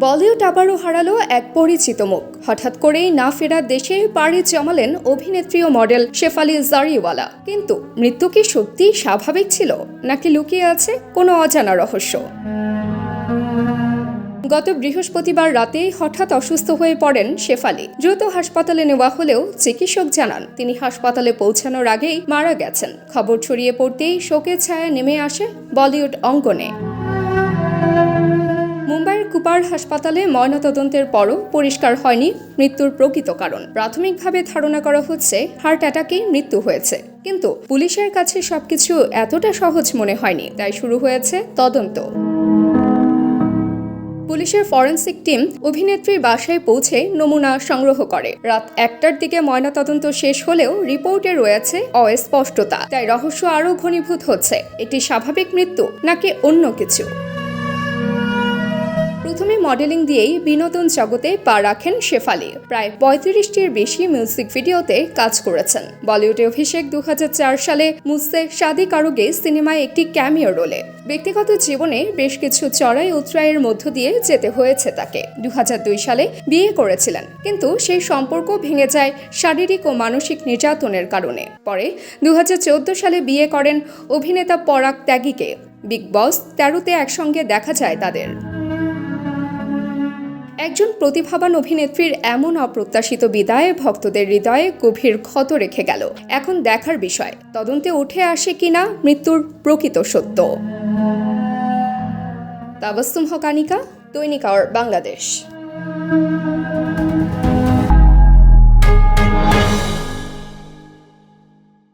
বলিউড আবারও হারালো এক পরিচিত মুখ। হঠাৎ করেই না ফেরার দেশে পাড়ি জমালেন অভিনেত্রী ও মডেল শেফালি জারিওয়ালা। কিন্তু মৃত্যু কি সত্যিই স্বাভাবিক ছিল, নাকি লুকিয়ে আছে কোনো অজানা রহস্য? গত বৃহস্পতিবার রাতে হঠাৎ অসুস্থ হয়ে পড়েন শেফালি। দ্রুত হাসপাতালে নেওয়া হলেও চিকিৎসক জানান তিনি হাসপাতালে পৌঁছানোর আগেই মারা গেছেন। খবর ছড়িয়ে পড়তেই শোকের ছায়া নেমে আসে বলিউড অঙ্গনে। মুম্বাইয়ের কুপার হাসপাতালে ময়নাতদন্তের পরও পরিষ্কার হয়নি মৃত্যুর প্রকৃত কারণ। প্রাথমিকভাবে ধারণা করা হচ্ছে হার্ট অ্যাটাকেই মৃত্যু হয়েছে, কিন্তু পুলিশের কাছে সবকিছু এতটা সহজ মনে হয়নি। তাই শুরু হয়েছে তদন্ত। পুলিশের ফরেনসিক টিম অভিনেত্রীর বাসায় পৌঁছে নমুনা সংগ্রহ করে। রাত 1টার দিকে ময়নাতদন্ত শেষ হলেও রিপোর্টে রয়েছে অস্পষ্টতা। তাই রহস্য আরও ঘনীভূত হচ্ছে, এটি স্বাভাবিক মৃত্যু নাকি অন্য কিছু। প্রথমে মডেলিং দিয়েই বিনোদন জগতে পা রাখেন শেফালি। প্রায় 35টির বেশি মিউজিক ভিডিওতে কাজ করেছেন। বলিউডে অভিষেক 2004 সালে মুঝসে শাদি কারোগে সিনেমায় একটি ক্যামিও রোলে। ব্যক্তিগত জীবনে বেশ কিছু চড়াই উতরাইয়ের মধ্য দিয়ে যেতে হয়েছে তাকে। 2002 সালে বিয়ে করেছিলেন, কিন্তু সেই সম্পর্ক ভেঙে যায় শারীরিক ও মানসিক নির্যাতনের কারণে। পরে 2014 সালে বিয়ে করেন অভিনেতা পরাগ ত্যাগীকে। বিগ বস 13তে একসঙ্গে দেখা যায় তাদের। একজন প্রতিভাবান অভিনেত্রীর এমন অপ্রত্যাশিত বিদায় ভক্তদের হৃদয়ে গভীর ক্ষত রেখে গেল। এখন দেখার বিষয়, তদন্তে উঠে আসে কিনা মৃত্যুর প্রকৃত সত্য। তাবাসসুম হক, আনিকা, দৈনিক আওয়ার বাংলাদেশ।